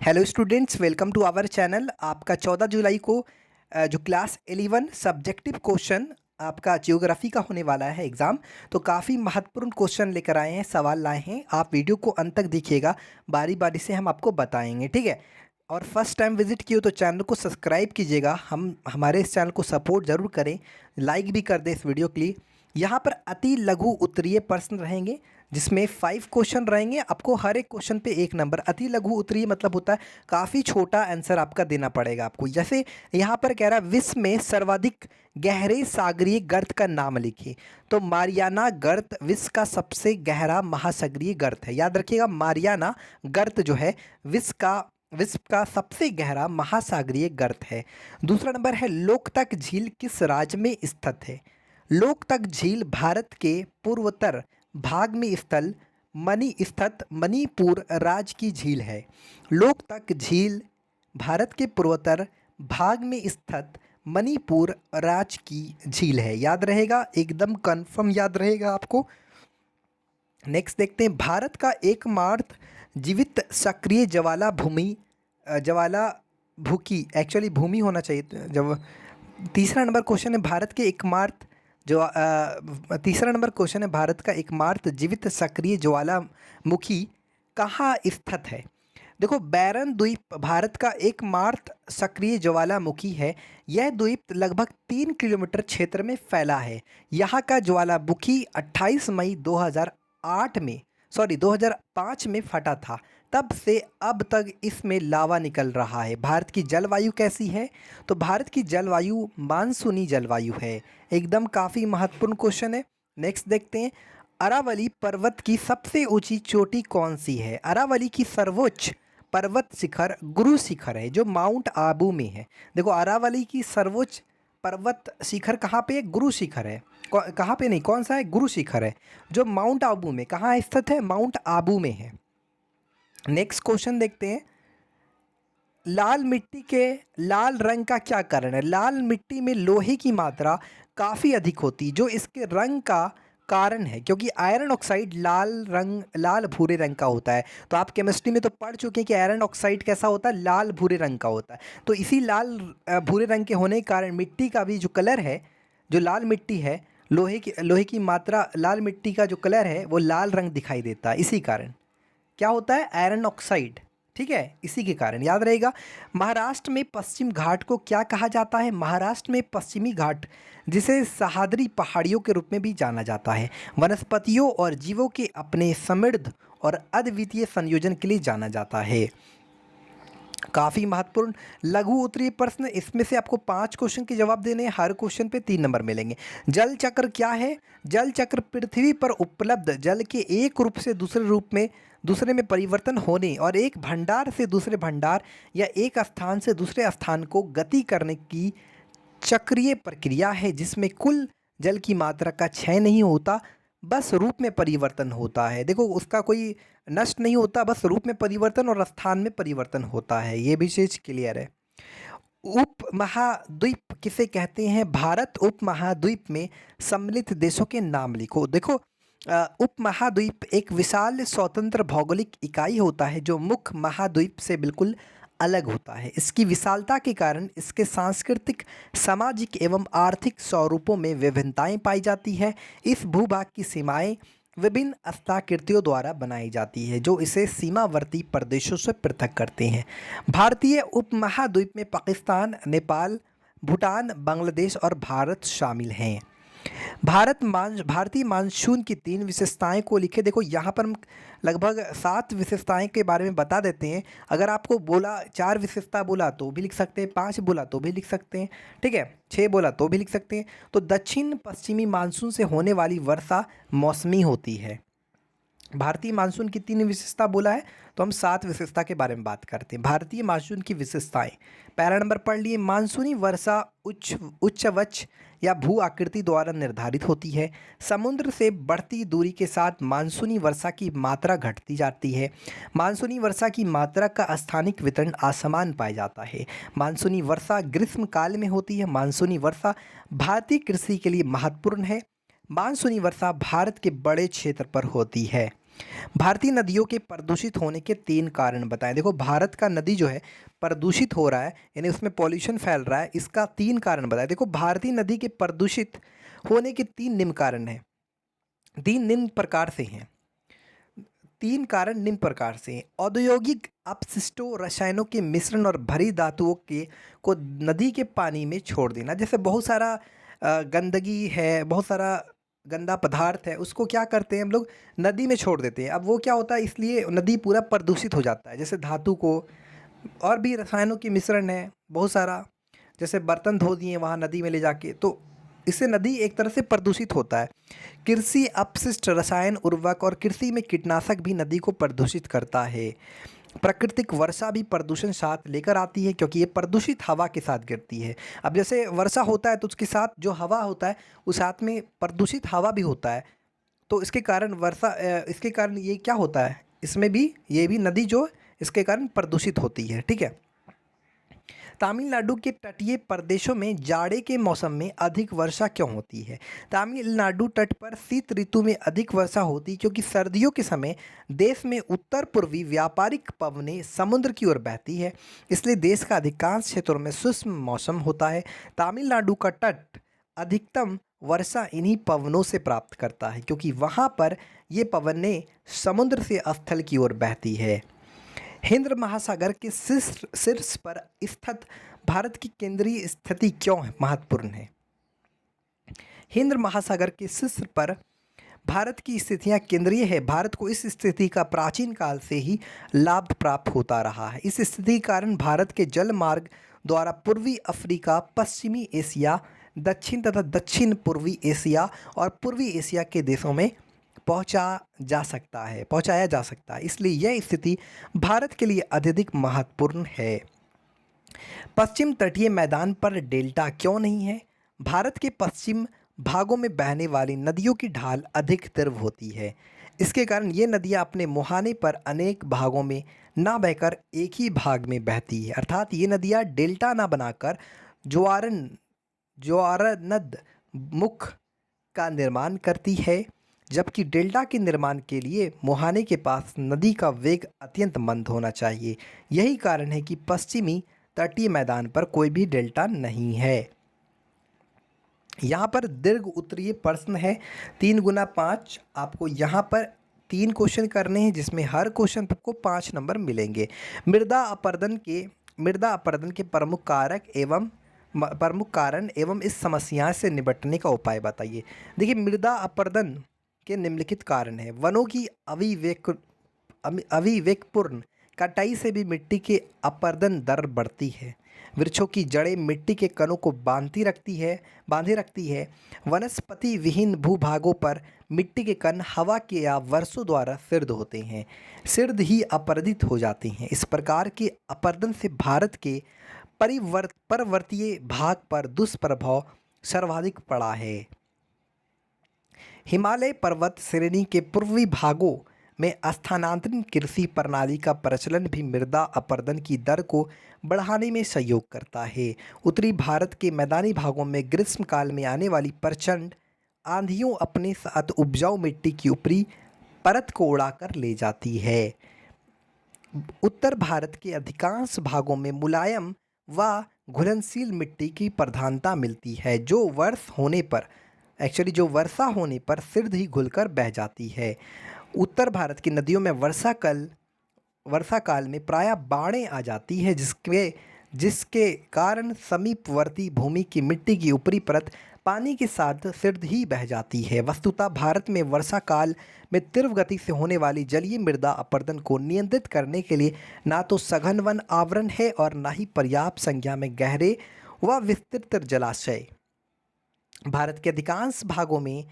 Hello students, welcome to our channel. आपका 14 जुलाई को जो क्लास 11 सब्जेक्टिव क्वेश्चन आपका ज्योग्राफी का होने वाला है एग्ज़ाम। तो काफ़ी महत्वपूर्ण क्वेश्चन लेकर आए हैं, सवाल लाए हैं। आप वीडियो को अंत तक देखिएगा, बारी बारी से हम आपको बताएंगे, ठीक है। और फर्स्ट टाइम विजिट किए हो तो चैनल को सब्सक्राइब कीजिएगा। हम हमारे इस चैनल को सपोर्ट ज़रूर करें, लाइक भी कर दें इस वीडियो के लिए। यहाँ पर अति लघु उत्तरीय प्रश्न रहेंगे जिसमें 5 क्वेश्चन रहेंगे। आपको हर एक क्वेश्चन पे 1 नंबर। अति लघु उत्तरीय मतलब होता है काफ़ी छोटा आंसर आपका देना पड़ेगा आपको। जैसे यहाँ पर कह रहा है विश्व में सर्वाधिक गहरे सागरीय गर्त का नाम लिखिए। तो मारियाना गर्त विश्व का सबसे गहरा महासागरीय गर्त है। याद रखिएगा, मारियाना गर्त जो है विश्व का सबसे गहरा महासागरीय गर्त है। दूसरा नंबर है लोकतक झील किस राज्य में स्थित है। लोकतक झील भारत के पूर्वोत्तर भाग में स्थित मणिपुर राज्य की झील है। लोकतक झील भारत के पूर्वोत्तर भाग में स्थित मणिपुर राज्य की झील है। याद रहेगा, एकदम कंफर्म याद रहेगा आपको। नेक्स्ट देखते हैं, भारत का एकमात्र जीवित सक्रिय ज्वालामुखी एक्चुअली भूमि होना चाहिए जब। तीसरा नंबर क्वेश्चन है, भारत का एकमात्र जीवित सक्रिय ज्वालामुखी कहाँ स्थित है। देखो, बैरन द्वीप भारत का एकमात्र सक्रिय ज्वालामुखी है। यह द्वीप लगभग 3 किलोमीटर क्षेत्र में फैला है। यहाँ का ज्वालामुखी 28 मई 2005 में फटा था। तब से अब तक इसमें लावा निकल रहा है। भारत की जलवायु कैसी है। तो भारत की जलवायु मानसूनी जलवायु है। एकदम काफ़ी महत्वपूर्ण क्वेश्चन है। नेक्स्ट देखते हैं, अरावली पर्वत की सबसे ऊंची चोटी कौन सी है। अरावली की सर्वोच्च पर्वत शिखर गुरु शिखर है जो माउंट आबू में है। देखो, अरावली की सर्वोच्च पर्वत शिखर कहाँ पे है, गुरु शिखर है। कहाँ पे नहीं, कौन सा है, गुरु शिखर है जो माउंट आबू में कहाँ स्थित है, माउंट आबू में है। नेक्स्ट क्वेश्चन देखते हैं, लाल मिट्टी के लाल रंग का क्या कारण है। लाल मिट्टी में लोहे की मात्रा काफ़ी अधिक होती है जो इसके रंग का कारण है, क्योंकि आयरन ऑक्साइड लाल भूरे रंग का होता है। तो आप केमिस्ट्री में तो पढ़ चुके हैं कि आयरन ऑक्साइड कैसा होता है, लाल भूरे रंग का होता है। तो इसी लाल भूरे रंग के होने के कारण मिट्टी का भी जो कलर है, जो लाल मिट्टी है, लोहे की मात्रा, लाल मिट्टी का जो कलर है वो लाल रंग दिखाई देता है। इसी कारण क्या होता है, आयरन ऑक्साइड, ठीक है, इसी के कारण याद रहेगा। महाराष्ट्र में पश्चिम घाट को क्या कहा जाता है। महाराष्ट्र में पश्चिमी घाट, जिसे सह्याद्री पहाड़ियों के रूप में भी जाना जाता है, वनस्पतियों और जीवों के अपने समृद्ध और अद्वितीय संयोजन के लिए जाना जाता है। काफ़ी महत्वपूर्ण लघु उत्तरीय प्रश्न। इसमें से आपको 5 क्वेश्चन के जवाब देने हैं। हर क्वेश्चन पे 3 नंबर मिलेंगे। जल चक्र क्या है। जल चक्र पृथ्वी पर उपलब्ध जल के एक रूप से दूसरे में परिवर्तन होने और एक भंडार से दूसरे भंडार या एक स्थान से दूसरे स्थान को गति करने की चक्रीय प्रक्रिया है, जिसमें कुल जल की मात्रा का क्षय नहीं होता, बस रूप में परिवर्तन होता है। देखो, उसका कोई नष्ट नहीं होता, बस रूप में परिवर्तन और स्थान में परिवर्तन होता है। ये भी चीज़ क्लियर है। उपमहाद्वीप किसे कहते हैं। भारत उपमहाद्वीप में सम्मिलित देशों के नाम लिखो। देखो, उपमहाद्वीप एक विशाल स्वतंत्र भौगोलिक इकाई होता है जो मुख्य महाद्वीप से बिल्कुल अलग होता है। इसकी विशालता के कारण इसके सांस्कृतिक, सामाजिक एवं आर्थिक स्वरूपों में विभिन्नताएं पाई जाती है। इस भूभाग की सीमाएं विभिन्न हस्ताकृतियों द्वारा बनाई जाती है जो इसे सीमावर्ती प्रदेशों से पृथक करते हैं। भारतीय उपमहाद्वीप में पाकिस्तान, नेपाल, भूटान, बांग्लादेश और भारत शामिल हैं। भारतीय मानसून की 3 विशेषताएं को लिखे। देखो, यहाँ पर हम लगभग 7 विशेषताएं के बारे में बता देते हैं। अगर आपको बोला 4 विशेषता बोला तो भी लिख सकते हैं, 5 बोला तो भी लिख सकते हैं, ठीक है, 6 बोला तो भी लिख सकते हैं। तो दक्षिण पश्चिमी मानसून से होने वाली वर्षा मौसमी होती है। भारतीय मानसून की 3 विशेषता बोला है, तो हम 7 विशेषता के बारे में बात करते हैं। भारतीय मानसून की विशेषताएं, पहला नंबर पढ़ लिए, मानसूनी वर्षा उच्चवक्ष या भू आकृति द्वारा निर्धारित होती है। समुद्र से बढ़ती दूरी के साथ मानसूनी वर्षा की मात्रा घटती जाती है। मानसूनी वर्षा की मात्रा का स्थानिक वितरण असमान पाया जाता है। मानसूनी वर्षा ग्रीष्मकाल में होती है। मानसूनी वर्षा भारतीय कृषि के लिए महत्वपूर्ण है। मानसूनी वर्षा भारत के बड़े क्षेत्र पर होती है। भारतीय नदियों के प्रदूषित होने के 3 कारण बताएं। देखो भारत का नदी जो है प्रदूषित हो रहा है, यानी उसमें पॉल्यूशन फैल रहा है, इसका 3 कारण बताएं। देखो भारतीय नदी के प्रदूषित होने के 3 निम्न कारण हैं, 3 निम्न प्रकार से हैं। 3 कारण निम्न प्रकार से हैं। औद्योगिक अपशिष्टों, रसायनों के मिश्रण और भरी धातुओं के को नदी के पानी में छोड़ देना। जैसे बहुत सारा गंदगी है, बहुत सारा गंदा पदार्थ है, उसको क्या करते हैं हम लोग, नदी में छोड़ देते हैं। अब वो क्या होता है, इसलिए नदी पूरा प्रदूषित हो जाता है। जैसे धातु को, और भी रसायनों के मिश्रण है बहुत सारा, जैसे बर्तन धो दिए वहाँ नदी में ले जाके, तो इससे नदी एक तरह से प्रदूषित होता है। कृषि अपशिष्ट, रसायन, उर्वरक और कृषि में कीटनाशक भी नदी को प्रदूषित करता है। प्राकृतिक वर्षा भी प्रदूषण साथ लेकर आती है, क्योंकि ये प्रदूषित हवा के साथ गिरती है। अब जैसे वर्षा होता है तो उसके साथ जो हवा होता है उस साथ में प्रदूषित हवा भी होता है, तो इसके कारण इसके कारण ये क्या होता है, इसमें भी ये भी नदी जो इसके कारण प्रदूषित होती है। ठीक है। तमिलनाडु के तटीय प्रदेशों में जाड़े के मौसम में अधिक वर्षा क्यों होती है? तमिलनाडु तट पर शीत ऋतु में अधिक वर्षा होती है, क्योंकि सर्दियों के समय देश में उत्तर पूर्वी व्यापारिक पवनें समुद्र की ओर बहती है, इसलिए देश का अधिकांश क्षेत्रों में शुष्क मौसम होता है। तमिलनाडु का तट अधिकतम वर्षा इन्हीं पवनों से प्राप्त करता है, क्योंकि वहाँ पर ये पवनें समुद्र से स्थल की ओर बहती है। हिंद महासागर के शीर्ष पर स्थित भारत की केंद्रीय स्थिति क्यों महत्वपूर्ण है? हिंद महासागर के शीर्ष पर भारत की स्थितियां केंद्रीय है। भारत को इस स्थिति का प्राचीन काल से ही लाभ प्राप्त होता रहा है। इस स्थिति के कारण भारत के जल मार्ग द्वारा पूर्वी अफ्रीका, पश्चिमी एशिया, दक्षिण तथा दक्षिण पूर्वी एशिया और पूर्वी एशिया के देशों में पहुंचाया जा सकता है। इसलिए यह स्थिति भारत के लिए अत्यधिक महत्वपूर्ण है। पश्चिम तटीय मैदान पर डेल्टा क्यों नहीं है? भारत के पश्चिम भागों में बहने वाली नदियों की ढाल अधिक तीव्र होती है। इसके कारण ये नदियाँ अपने मुहाने पर अनेक भागों में ना बहकर एक ही भाग में बहती है, अर्थात ये नदियाँ डेल्टा ना बनाकर ज्वारनद मुख का निर्माण करती है, जबकि डेल्टा के निर्माण के लिए मुहाने के पास नदी का वेग अत्यंत मंद होना चाहिए। यही कारण है कि पश्चिमी तटीय मैदान पर कोई भी डेल्टा नहीं है। यहाँ पर दीर्घ उत्तरीय प्रश्न है 3 × 5। आपको यहाँ पर 3 क्वेश्चन करने हैं, जिसमें हर क्वेश्चन पर आपको 5 नंबर मिलेंगे। मृदा अपरदन के प्रमुख कारण एवं इस समस्या से निपटने का उपाय बताइए। देखिए मृदा अपरदन के निम्नलिखित कारण है। वनों की अविवेकपूर्ण कटाई से भी मिट्टी के अपरदन दर बढ़ती है। वृक्षों की जड़ें मिट्टी के कणों को बांधे रखती है। वनस्पति विहीन भूभागों पर मिट्टी के कण हवा के या वर्षों द्वारा सिर्द होते हैं, सिर्द ही अपरदित हो जाते हैं। इस प्रकार के अपरदन से भारत के पर्वतीय भाग पर दुष्प्रभाव सर्वाधिक पड़ा है। हिमालय पर्वत श्रेणी के पूर्वी भागों में स्थानांतरित कृषि प्रणाली का प्रचलन भी मृदा अपरदन की दर को बढ़ाने में सहयोग करता है। उत्तरी भारत के मैदानी भागों में ग्रीष्मकाल में आने वाली प्रचंड आंधियों अपने साथ उपजाऊ मिट्टी की ऊपरी परत को उड़ाकर ले जाती है। उत्तर भारत के अधिकांश भागों में मुलायम व घुलनशील मिट्टी की प्रधानता मिलती है, जो वर्षा होने पर सिर्द ही घुलकर बह जाती है। उत्तर भारत की नदियों में वर्षा काल में प्रायः बाढ़ें आ जाती है, जिसके कारण समीपवर्ती भूमि की मिट्टी की ऊपरी परत पानी के साथ सिर्द ही बह जाती है। वस्तुतः भारत में वर्षा काल में तीव्र गति से होने वाली जलीय मृदा अपरदन को नियंत्रित करने के लिए ना तो सघन वन आवरण है और ना ही पर्याप्त संख्या में गहरे व विस्तृत जलाशय। भारत के अधिकांश भागों में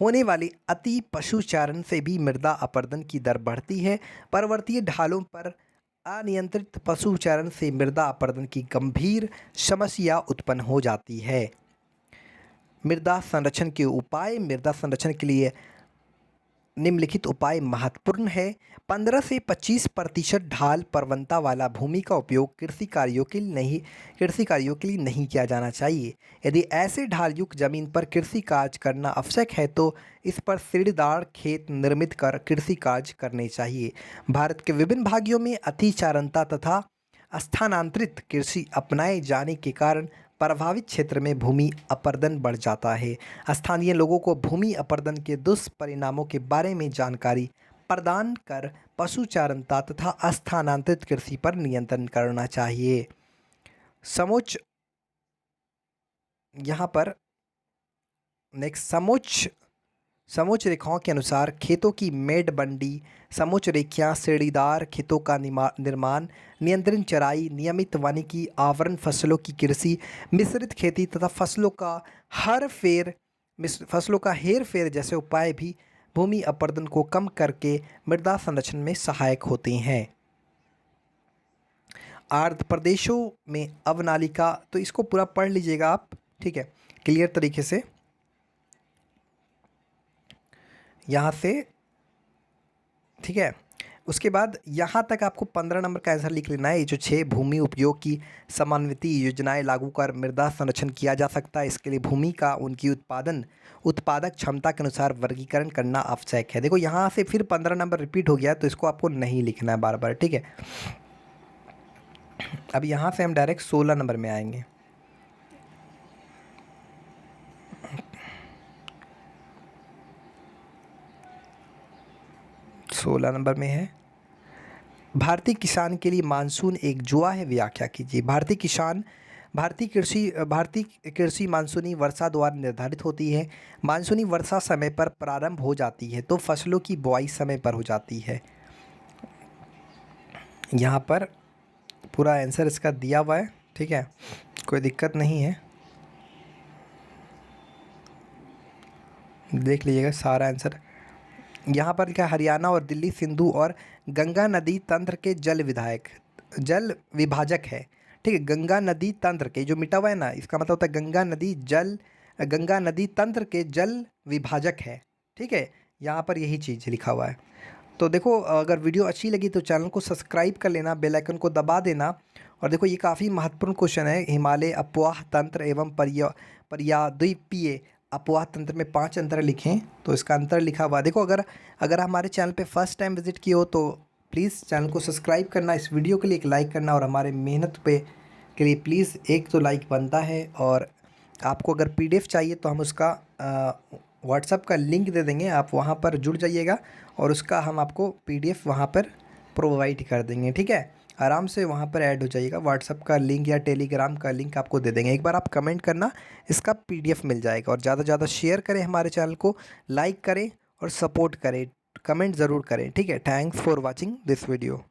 होने वाली अति पशुचारण से भी मृदा अपरदन की दर बढ़ती है। पर्वतीय ढालों पर अनियंत्रित पशुचारण से मृदा अपरदन की गंभीर समस्या उत्पन्न हो जाती है। मृदा संरक्षण के उपाय। मृदा संरक्षण के लिए निम्नलिखित उपाय महत्वपूर्ण है। 15 से 25% ढाल प्रवणता वाला भूमि का उपयोग कृषि कार्यों के लिए नहीं किया जाना चाहिए। यदि ऐसे ढाल युक्त जमीन पर कृषि कार्य करना आवश्यक है तो इस पर सीढ़ीदार खेत निर्मित कर कृषि कार्य करने चाहिए। भारत के विभिन्न भागों में अतिचारणता तथा स्थानांतरित कृषि अपनाए जाने के कारण प्रभावित क्षेत्र में भूमि अपरदन बढ़ जाता है। स्थानीय लोगों को भूमि अपरदन के दुष्परिणामों के बारे में जानकारी प्रदान कर पशुचारणता तथा स्थानांतरित कृषि पर नियंत्रण करना चाहिए। समोच्च यहाँ पर नेक्स्ट समोच्च रेखाओं के अनुसार खेतों की मेड़बंडी, समोच्च रेखाएं, श्रेणीदार खेतों का निर्माण, नियंत्रण चराई, नियमित वानिकी, आवरण फसलों की कृषि, मिश्रित खेती तथा फसलों का हेर फेर जैसे उपाय भी भूमि अपरदन को कम करके मृदा संरक्षण में सहायक होते हैं। आर्द्र प्रदेशों में अवनालिका, तो इसको पूरा पढ़ लीजिएगा आप, ठीक है, क्लियर तरीके से। यहाँ से ठीक है, उसके बाद यहाँ तक आपको 15 नंबर का आंसर लिख लेना है। ये जो 6 भूमि उपयोग की समन्वित योजनाएं लागू कर मृदा संरक्षण किया जा सकता है। इसके लिए भूमि का उनकी उत्पादक क्षमता के अनुसार वर्गीकरण करना आवश्यक है। देखो यहाँ से फिर 15 नंबर रिपीट हो गया, तो इसको आपको नहीं लिखना है बार बार, ठीक है। अब यहाँ से हम डायरेक्ट 16 नंबर में आएंगे। सोलह नंबर में है, भारतीय किसान के लिए मानसून एक जुआ है, व्याख्या कीजिए। भारतीय कृषि मानसूनी वर्षा द्वारा निर्धारित होती है। मानसूनी वर्षा समय पर प्रारंभ हो जाती है तो फसलों की बुआई समय पर हो जाती है। यहाँ पर पूरा आंसर इसका दिया हुआ है, ठीक है, कोई दिक्कत नहीं है, देख लीजिएगा सारा आंसर। यहाँ पर क्या, हरियाणा और दिल्ली सिंधु और गंगा नदी तंत्र के जल विभाजक है, ठीक है। गंगा नदी तंत्र के, जो मिटा हुआ है ना, इसका मतलब होता है गंगा नदी तंत्र के जल विभाजक है, ठीक है। यहाँ पर यही चीज़ लिखा हुआ है। तो देखो, अगर वीडियो अच्छी लगी तो चैनल को सब्सक्राइब कर लेना, बेल आइकन को दबा देना। और देखो ये काफ़ी महत्वपूर्ण क्वेश्चन है। हिमालय अपवाह तंत्र एवं पर्याद्वीपीय अपवाह तंत्र में 5 अंतर लिखें, तो इसका अंतर लिखा हुआ। देखो अगर हमारे चैनल पे फर्स्ट टाइम विजिट किए हो तो प्लीज़ चैनल को सब्सक्राइब करना, इस वीडियो के लिए एक लाइक करना, और हमारे मेहनत के लिए प्लीज़ एक तो लाइक बनता है। और आपको अगर PDF चाहिए तो हम उसका व्हाट्सएप का लिंक दे देंगे, आप वहाँ पर जुड़ जाइएगा और उसका हम आपको PDF वहाँ पर प्रोवाइड कर देंगे, ठीक है। आराम से वहाँ पर ऐड हो जाइएगा, व्हाट्सएप का लिंक या टेलीग्राम का लिंक आपको दे देंगे। एक बार आप कमेंट करना, इसका PDF मिल जाएगा। और ज़्यादा से ज़्यादा शेयर करें हमारे चैनल को, लाइक करें और सपोर्ट करें, कमेंट ज़रूर करें, ठीक है। Thanks for watching this video.